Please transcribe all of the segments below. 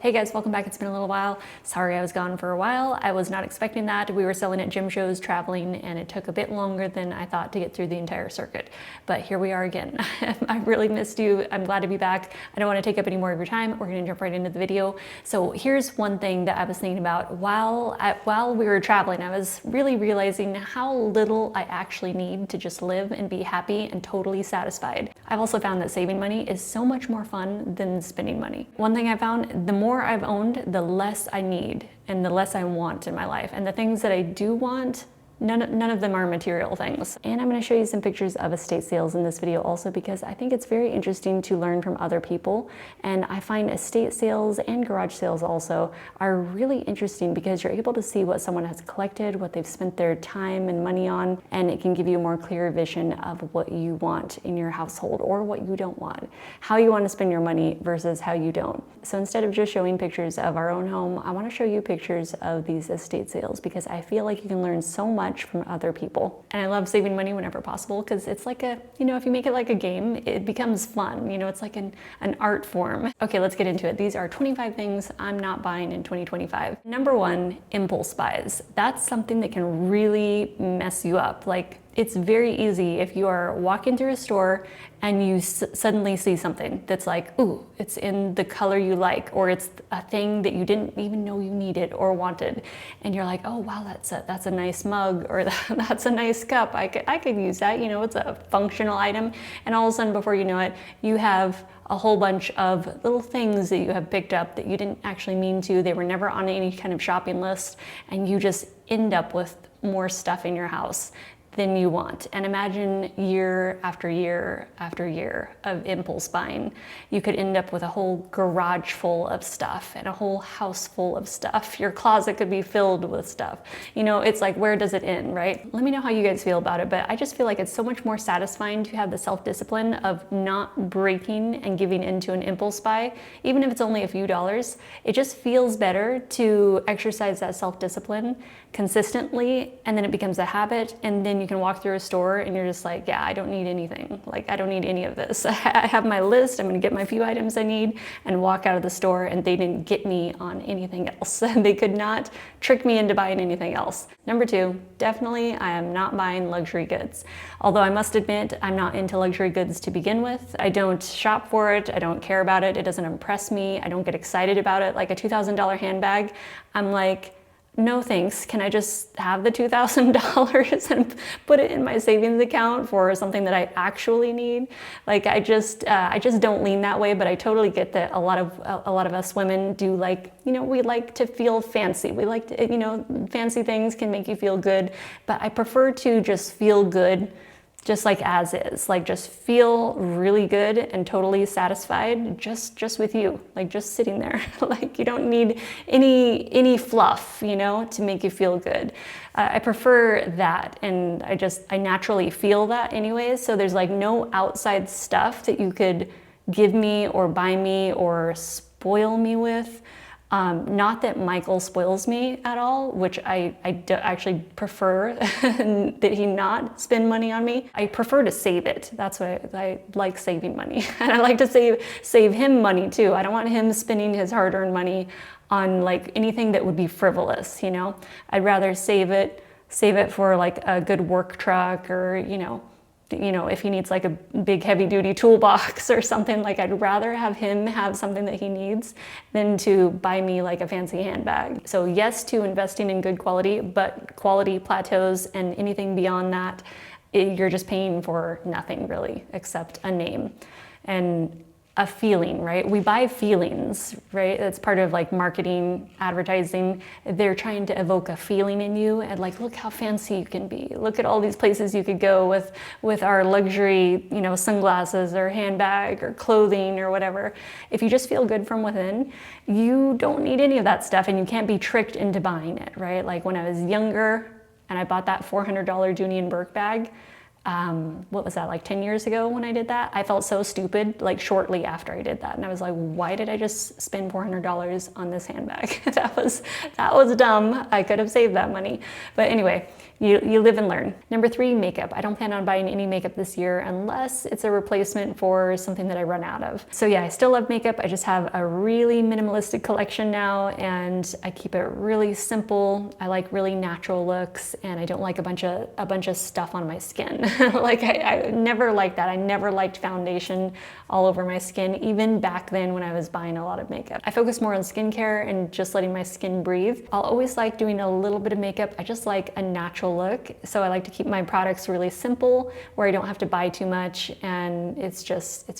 Hey guys, welcome back. It's been a little while. Sorry I was gone for a while. I was not expecting that. We were selling at gym shows, traveling, and it took a bit longer than I thought to get through the entire circuit. But here we are again. I really missed you. I'm glad to be back. I don't want to take up any more of your time. We're going to jump right into the video. So here's one thing that I was thinking about while we were traveling. I was really realizing how little I actually need to just live and be happy and totally satisfied. I've also found that saving money is so much more fun than spending money. One thing I found, the more I've owned, the less I need and the less I want in my life. And the things that I do want, none of them are material things. And I'm going to show you some pictures of estate sales in this video also because I think it's very interesting to learn from other people. And I find estate sales and garage sales also are really interesting because you're able to see what someone has collected, what they've spent their time and money on, and it can give you a more clear vision of what you want in your household or what you don't want, how you want to spend your money versus how you don't. So instead of just showing pictures of our own home, I want to show you pictures of these estate sales because I feel like you can learn so much from other people. And I love saving money whenever possible because it's like a, if you make it like a game, it becomes fun. It's like an art form. Okay, let's get into it. These are 25 things I'm not buying in 2025. Number one, impulse buys. That's something that can really mess you up. Like, it's very easy if you are walking through a store and you suddenly see something that's like, ooh, it's in the color you like, or it's a thing that you didn't even know you needed or wanted. And you're like, oh, wow, that's a nice mug, or that's a nice cup. I could use that. It's a functional item. And all of a sudden, before you know it, you have a whole bunch of little things that you have picked up that you didn't actually mean to. They were never on any kind of shopping list. And you just end up with more stuff in your house than you want. And imagine year after year after year of impulse buying. You could end up with a whole garage full of stuff and a whole house full of stuff. Your closet could be filled with stuff. It's like, where does it end, right? Let me know how you guys feel about it, but I just feel like it's so much more satisfying to have the self-discipline of not breaking and giving into an impulse buy, even if it's only a few dollars. It just feels better to exercise that self-discipline consistently, and then it becomes a habit, and then you can walk through a store and you're just like, yeah, I don't need anything. Like, I don't need any of this. I have my list, I'm gonna get my few items I need and walk out of the store, and they didn't get me on anything else. They could not trick me into buying anything else. Number two, definitely I am not buying luxury goods. Although I must admit, I'm not into luxury goods to begin with. I don't shop for it, I don't care about it, it doesn't impress me, I don't get excited about it. Like a $2,000 handbag, I'm like, no thanks, can I just have the $2,000 and put it in my savings account for something that I actually need? Like, I just don't lean that way, but I totally get that a lot of us women do, like, we like to feel fancy. We like to, fancy things can make you feel good, but I prefer to just feel good just like as is, like just feel really good and totally satisfied just with you, like just sitting there. Like, you don't need any fluff, to make you feel good. I prefer that, and I naturally feel that anyways. So there's like no outside stuff that you could give me or buy me or spoil me with. Not that Michael spoils me at all, which I actually prefer that he not spend money on me. I prefer to save it. That's what I like, saving money. And I like to save him money too. I don't want him spending his hard-earned money on like anything that would be frivolous, I'd rather save it for like a good work truck, or, if he needs like a big heavy duty toolbox or something. Like, I'd rather have him have something that he needs than to buy me like a fancy handbag. So yes to investing in good quality, but quality plateaus, and anything beyond that, you're just paying for nothing really except a name and a feeling, right? We buy feelings, right? That's part of like marketing, advertising. They're trying to evoke a feeling in you, and like, look how fancy you can be. Look at all these places you could go with our luxury, sunglasses or handbag or clothing or whatever. If you just feel good from within, you don't need any of that stuff, and you can't be tricked into buying it, right? Like when I was younger and I bought that $400 Dooney & Bourke bag, what was that, like 10 years ago when I did that? I felt so stupid, like shortly after I did that. And I was like, why did I just spend $400 on this handbag? That was dumb. I could have saved that money. But anyway, you live and learn. Number 3, makeup. I don't plan on buying any makeup this year unless it's a replacement for something that I run out of. So yeah, I still love makeup. I just have a really minimalistic collection now, and I keep it really simple. I like really natural looks, and I don't like a bunch of stuff on my skin. Like I never liked that. I never liked foundation all over my skin, even back then when I was buying a lot of makeup. I focus more on skincare and just letting my skin breathe. I'll always like doing a little bit of makeup. I just like a natural look. So I like to keep my products really simple, where I don't have to buy too much, and it's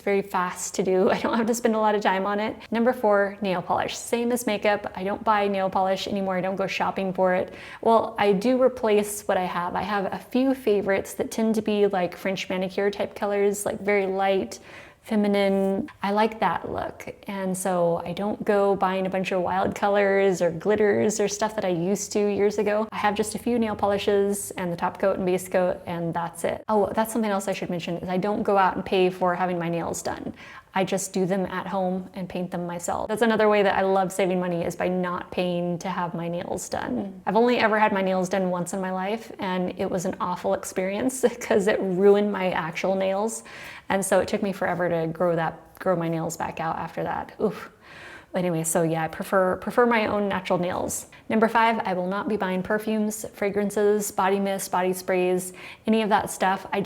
very fast to do. I don't have to spend a lot of time on it. Number 4, nail polish. Same as makeup. I don't buy nail polish anymore. I don't go shopping for it. Well, I do replace what I have. I have a few favorites that tend to be like French manicure type colors, like very light, feminine. I like that look, and so I don't go buying a bunch of wild colors or glitters or stuff that I used to years ago. I have just a few nail polishes and the top coat and base coat, and that's it. Oh, that's something else I should mention, is I don't go out and pay for having my nails done. I just do them at home and paint them myself. That's another way that I love saving money, is by not paying to have my nails done. I've only ever had my nails done once in my life, and it was an awful experience because it ruined my actual nails. And so it took me forever to grow my nails back out after that. Oof. Anyway, so yeah, I prefer my own natural nails. Number 5, I will not be buying perfumes, fragrances, body mist, body sprays, any of that stuff. I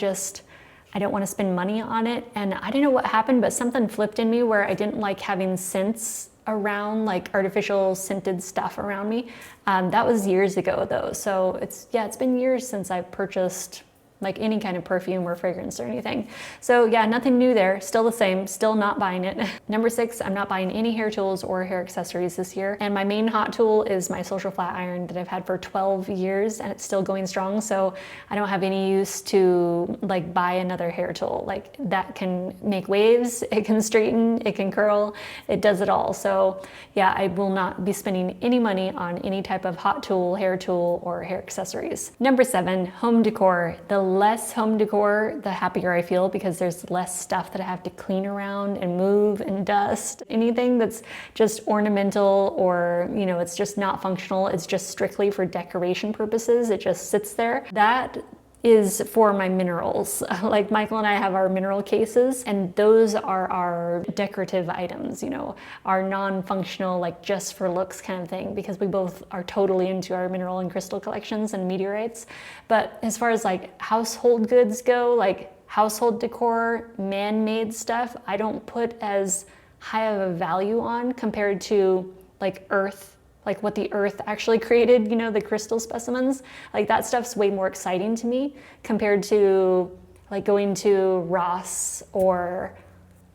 don't want to spend money on it. And I don't know what happened, but something flipped in me where I didn't like having scents around, like artificial scented stuff around me. That was years ago though. So it's been years since I've purchased like any kind of perfume or fragrance or anything. So yeah, nothing new there, still the same, still not buying it. Number 6, I'm not buying any hair tools or hair accessories this year. And my main hot tool is my social flat iron that I've had for 12 years and it's still going strong. So I don't have any use to like buy another hair tool. Like that can make waves, it can straighten, it can curl, it does it all. So yeah, I will not be spending any money on any type of hot tool, hair tool, or hair accessories. Number 7, home decor. The less home decor, the happier I feel, because there's less stuff that I have to clean around and move and dust. Anything that's just ornamental or, you know, it's just not functional, it's just strictly for decoration purposes, it just sits there. That is for my minerals. Like Michael and I have our mineral cases, and those are our decorative items, you know, our non-functional, like just for looks kind of thing, because we both are totally into our mineral and crystal collections and meteorites. But as far as like household goods go, like household decor, man-made stuff, I don't put as high of a value on compared to like earth, like what the earth actually created, you know, the crystal specimens. Like that stuff's way more exciting to me compared to like going to Ross or,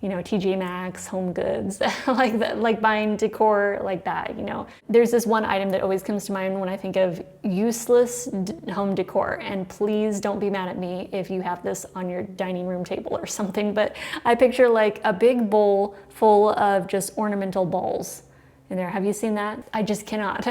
you know, TJ Maxx, Home Goods, like that, like buying decor like that, you know. There's this one item that always comes to mind when I think of useless home decor, and please don't be mad at me if you have this on your dining room table or something, but I picture like a big bowl full of just ornamental balls in there. Have you seen that? I just cannot.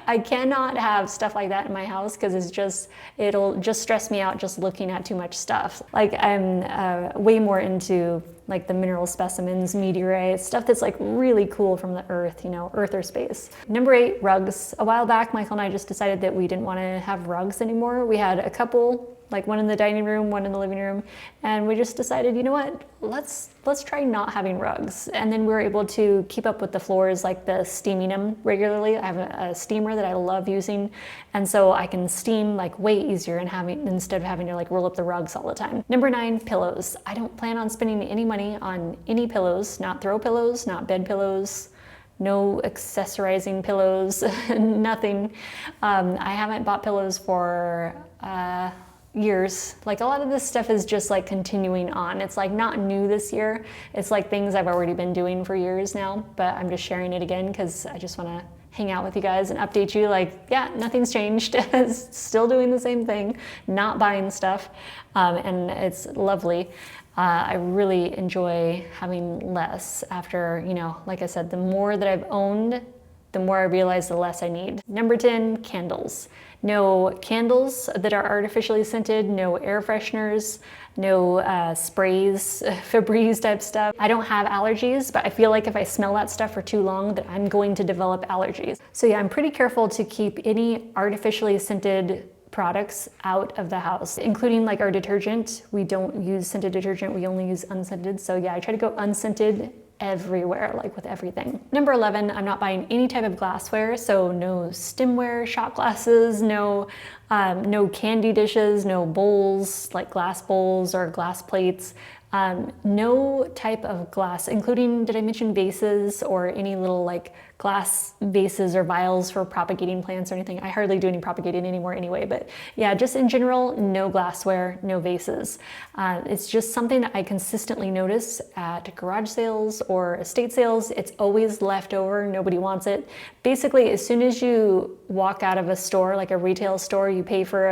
I cannot have stuff like that in my house because it'll just stress me out just looking at too much stuff. Like I'm way more into like the mineral specimens, meteorites, stuff that's like really cool from the earth, you know, earth or space. Number 8, rugs. A while back, Michael and I just decided that we didn't want to have rugs anymore. We had a couple, like one in the dining room, one in the living room, and we just decided, you know what, let's try not having rugs. And then we were able to keep up with the floors, like the steaming them regularly. I have a steamer that I love using, and so I can steam like way easier instead of having to like roll up the rugs all the time. Number 9, pillows. I don't plan on spending any money on any pillows, not throw pillows, not bed pillows, no accessorizing pillows, nothing. I haven't bought pillows for years. Like a lot of this stuff is just like continuing on. It's like not new this year. It's like things I've already been doing for years now, but I'm just sharing it again because I just want to hang out with you guys and update you like, yeah, nothing's changed. Still doing the same thing, not buying stuff, and it's lovely. I really enjoy having less after, you know, like I said, the more that I've owned, the more I realize the less I need. Number 10, candles. No candles that are artificially scented, no air fresheners, no sprays, Febreze type stuff. I don't have allergies, but I feel like if I smell that stuff for too long, that I'm going to develop allergies. So yeah, I'm pretty careful to keep any artificially scented products out of the house, including like our detergent. We don't use scented detergent, we only use unscented. So yeah, I try to go unscented everywhere, like with everything. Number 11, I'm not buying any type of glassware. So no stemware, shot glasses, no candy dishes, no bowls, like glass bowls or glass plates. No type of glass, including, did I mention vases or any little like glass vases or vials for propagating plants or anything? I hardly do any propagating anymore anyway, but yeah, just in general, no glassware, no vases. It's just something that I consistently notice at garage sales or estate sales. It's always left over, nobody wants it. Basically, as soon as you walk out of a store, like a retail store, you pay for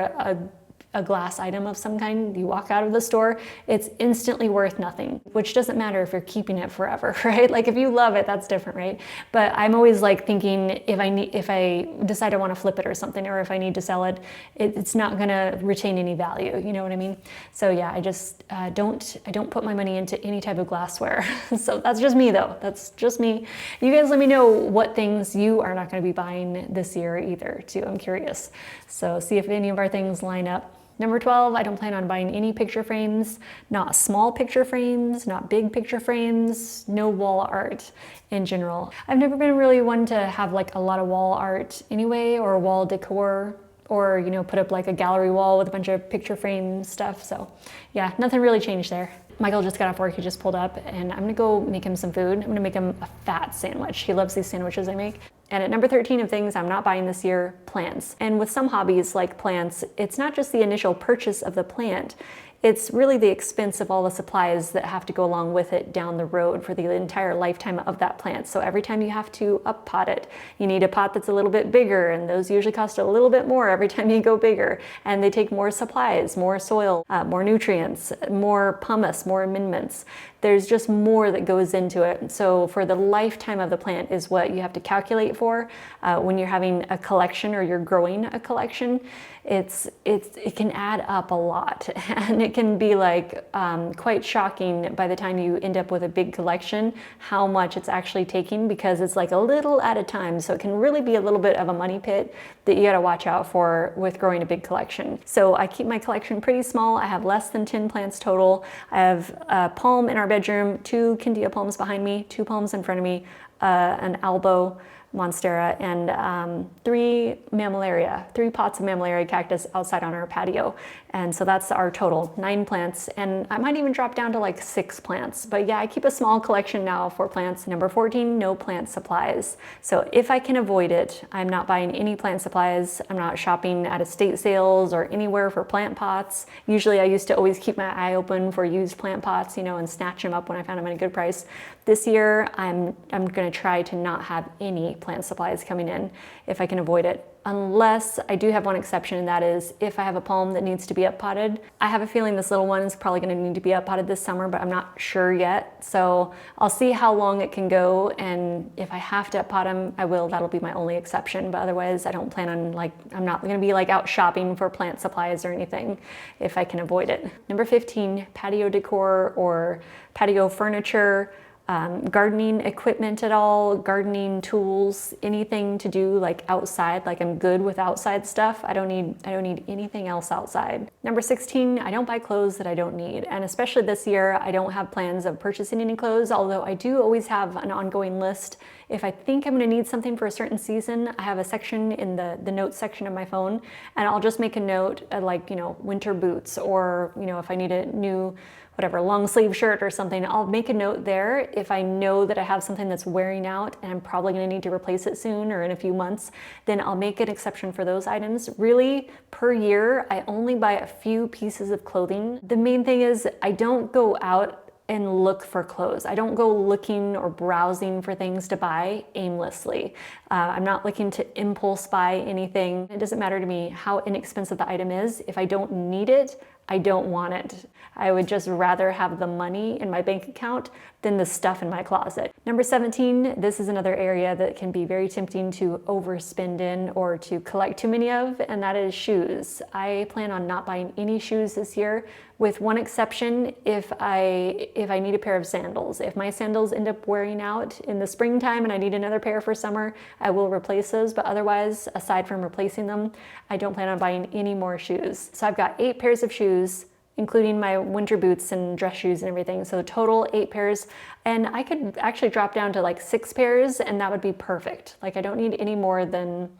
a glass item of some kind, you walk out of the store, it's instantly worth nothing, which doesn't matter if you're keeping it forever, right? Like if you love it, that's different, right? But I'm always like thinking if I decide I want to flip it or something, or if I need to sell it, it's not gonna retain any value, you know what I mean? So yeah, I just don't put my money into any type of glassware. So that's just me though, that's just me. You guys let me know what things you are not gonna be buying this year either too, I'm curious. So see if any of our things line up. Number 12, I don't plan on buying any picture frames, not small picture frames, not big picture frames, no wall art in general. I've never been really one to have like a lot of wall art anyway, or wall decor, or you know, put up like a gallery wall with a bunch of picture frame stuff. So yeah, nothing really changed there. Michael just got off work, he just pulled up, and I'm gonna go make him some food. I'm gonna make him a fat sandwich. He loves these sandwiches I make. And at number 13 of things I'm not buying this year, plants. And with some hobbies like plants, it's not just the initial purchase of the plant, it's really the expense of all the supplies that have to go along with it down the road for the entire lifetime of that plant. So every time you have to up pot it, you need a pot that's a little bit bigger, and those usually cost a little bit more every time you go bigger. And they take more supplies, more soil, more nutrients, more pumice, more amendments. There's just more that goes into it. So for the lifetime of the plant is what you have to calculate for when you're having a collection or you're growing a collection. It can add up a lot, and it can be like quite shocking by the time you end up with a big collection how much it's actually taking, because it's like a little at a time. So it can really be a little bit of a money pit that you got to watch out for with growing a big collection. So I keep my collection pretty small. I have less than 10 plants total. I have a palm in our bedroom, 2 Candida palms behind me, 2 palms in front of me, an albo monstera, and 3 mammillaria, 3 pots of mammillaria cactus outside on our patio. And so that's our total, 9 plants. And I might even drop down to like 6 plants. But yeah, I keep a small collection now for plants. Number 14, no plant supplies. So if I can avoid it, I'm not buying any plant supplies. I'm not shopping at estate sales or anywhere for plant pots. Usually I used to always keep my eye open for used plant pots, you know, and snatch them up when I found them at a good price. This year, I'm gonna try to not have any plant supplies coming in if I can avoid it. Unless I do have one exception, and that is if I have a palm that needs to be up potted. I have a feeling this little one is probably gonna need to be up potted this summer, but I'm not sure yet. So I'll see how long it can go, and if I have to up pot him, I will. That'll be my only exception, but otherwise I don't plan on, like, I'm not gonna be like out shopping for plant supplies or anything if I can avoid it. Number 15, patio decor or patio furniture. Gardening equipment at all, gardening tools, anything to do like outside. Like I'm good with outside stuff. I don't need anything else outside. Number 16, I don't buy clothes that I don't need. And especially this year, I don't have plans of purchasing any clothes, although I do always have an ongoing list. If I think I'm gonna need something for a certain season, I have a section in the notes section of my phone, and I'll just make a note like, you know, winter boots, or, you know, if I need a new whatever, long sleeve shirt or something, I'll make a note there. If I know that I have something that's wearing out and I'm probably gonna need to replace it soon or in a few months, then I'll make an exception for those items. Really, per year, I only buy a few pieces of clothing. The main thing is I don't go out and look for clothes. I don't go looking or browsing for things to buy aimlessly. I'm not looking to impulse buy anything. It doesn't matter to me how inexpensive the item is. If I don't need it, I don't want it. I would just rather have the money in my bank account than the stuff in my closet. Number 17, this is another area that can be very tempting to overspend in or to collect too many of, and that is shoes. I plan on not buying any shoes this year, with one exception if I need a pair of sandals. If my sandals end up wearing out in the springtime and I need another pair for summer, I will replace those, but otherwise, aside from replacing them, I don't plan on buying any more shoes. So I've got 8 pairs of shoes, including my winter boots and dress shoes and everything. So total 8 pairs. And I could actually drop down to like 6 pairs and that would be perfect. Like I don't need any more than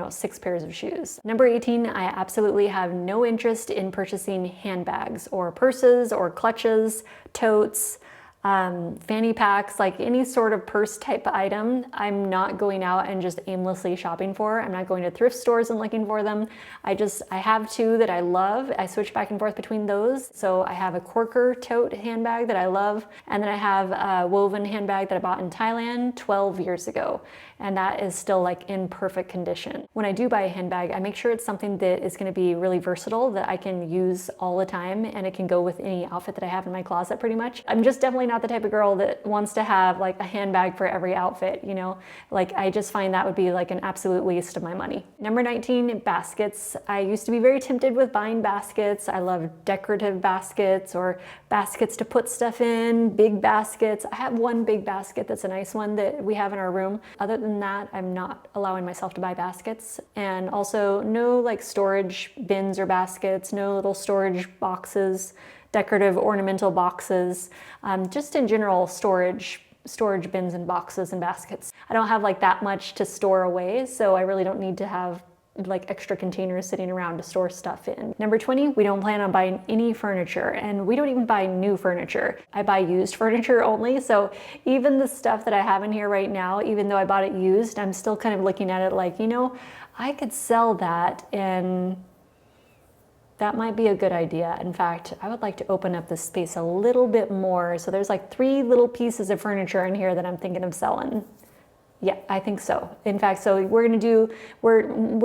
6 pairs of shoes. Number 18, I absolutely have no interest in purchasing handbags or purses or clutches, totes, fanny packs, like any sort of purse type item. I'm not going out and just aimlessly shopping for. I'm not going to thrift stores and looking for them. I have 2 that I love. I switch back and forth between those. So I have a Corker tote handbag that I love, and then I have a woven handbag that I bought in Thailand 12 years ago. And that is still like in perfect condition. When I do buy a handbag, I make sure it's something that is gonna be really versatile, that I can use all the time, and it can go with any outfit that I have in my closet pretty much. I'm just definitely not the type of girl that wants to have like a handbag for every outfit, Like I just find that would be like an absolute waste of my money. Number 19, baskets. I used to be very tempted with buying baskets. I love decorative baskets or baskets to put stuff in, big baskets. I have one big basket that's a nice one that we have in our room. Other than that, I'm not allowing myself to buy baskets. And also no like storage bins or baskets, no little storage boxes, decorative ornamental boxes, just in general storage bins and boxes and baskets. I don't have like that much to store away, so I really don't need to have like extra containers sitting around to store stuff in. Number 20, we don't plan on buying any furniture, and we don't even buy new furniture. I buy used furniture only, so even the stuff that I have in here right now, even though I bought it used, I'm still kind of looking at it like, I could sell that and that might be a good idea. In fact, I would like to open up this space a little bit more. So there's like 3 little pieces of furniture in here that I'm thinking of selling. Yeah, I think so. In fact, so we're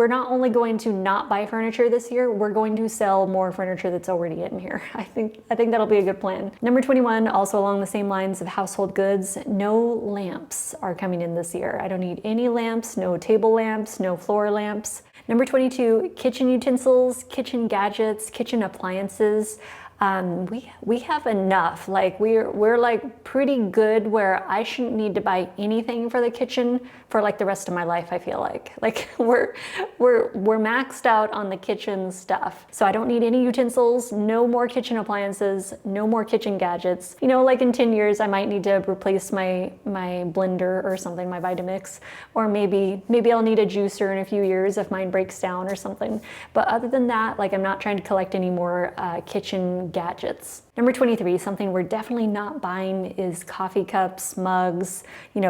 not only going to not buy furniture this year, we're going to sell more furniture that's already in here. I think that'll be a good plan. Number 21, also along the same lines of household goods, no lamps are coming in this year. I don't need any lamps, no table lamps, no floor lamps. Number 22, kitchen utensils, kitchen gadgets, kitchen appliances. We have enough. Like we're like pretty good where I shouldn't need to buy anything for the kitchen for like the rest of my life. I feel like we're maxed out on the kitchen stuff. So I don't need any utensils, no more kitchen appliances, no more kitchen gadgets. Like in 10 years, I might need to replace my blender or something, my Vitamix, or maybe I'll need a juicer in a few years if mine breaks down or something. But other than that, like I'm not trying to collect any more kitchen gadgets. Number 23, something we're definitely not buying is coffee cups, mugs,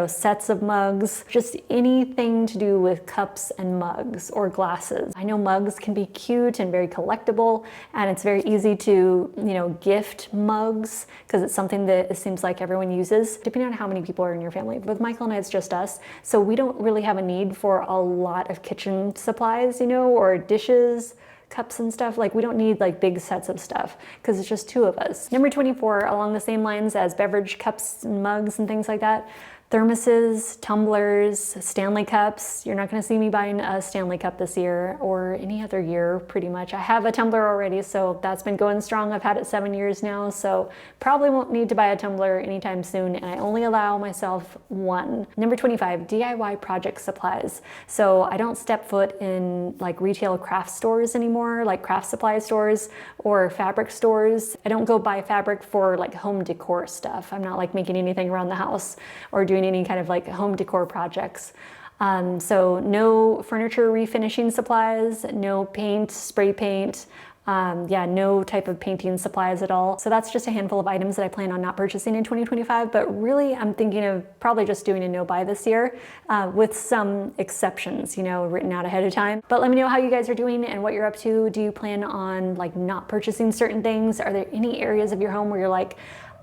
sets of mugs, just anything to do with cups and mugs or glasses. I know mugs can be cute and very collectible, and it's very easy to, gift mugs because it's something that it seems like everyone uses, depending on how many people are in your family. With Michael and I, it's just us. So we don't really have a need for a lot of kitchen supplies, or dishes, cups and stuff. Like we don't need like big sets of stuff because it's just 2 of us. Number 24, along the same lines as beverage cups and mugs and things like that, thermoses, tumblers, Stanley Cups. You're not going to see me buying a Stanley Cup this year or any other year pretty much. I have a tumbler already, so that's been going strong. I've had it 7 years now, so probably won't need to buy a tumbler anytime soon, and I only allow myself 1. Number 25, DIY project supplies. So I don't step foot in like retail craft stores anymore, like craft supply stores or fabric stores. I don't go buy fabric for like home decor stuff. I'm not like making anything around the house or doing any kind of like home decor projects. So no furniture refinishing supplies, no paint, spray paint, no type of painting supplies at all. So that's just a handful of items that I plan on not purchasing in 2025, but really I'm thinking of probably just doing a no buy this year with some exceptions, written out ahead of time. But let me know how you guys are doing and what you're up to. Do you plan on like not purchasing certain things? Are there any areas of your home where you're like,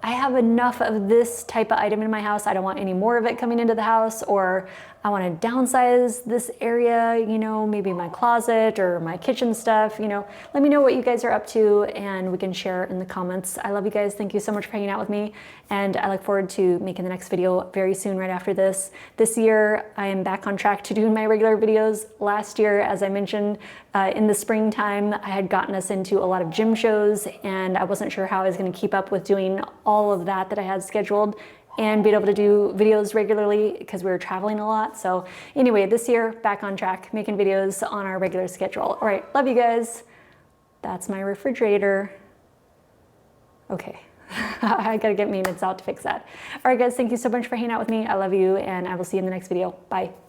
I have enough of this type of item in my house, I don't want any more of it coming into the house, or I want to downsize this area, you know, maybe my closet or my kitchen stuff, you know, let me know what you guys are up to and we can share in the comments. I love you guys. Thank you so much for hanging out with me. And I look forward to making the next video very soon right after this. This year, I am back on track to doing my regular videos. Last year, as I mentioned, in the springtime, I had gotten us into a lot of gym shows and I wasn't sure how I was going to keep up with doing all of that I had scheduled and being able to do videos regularly because we were traveling a lot. So anyway, this year, back on track, making videos on our regular schedule. All right, love you guys. That's my refrigerator. Okay, I gotta get maintenance out to fix that. All right guys, thank you so much for hanging out with me. I love you and I will see you in the next video. Bye.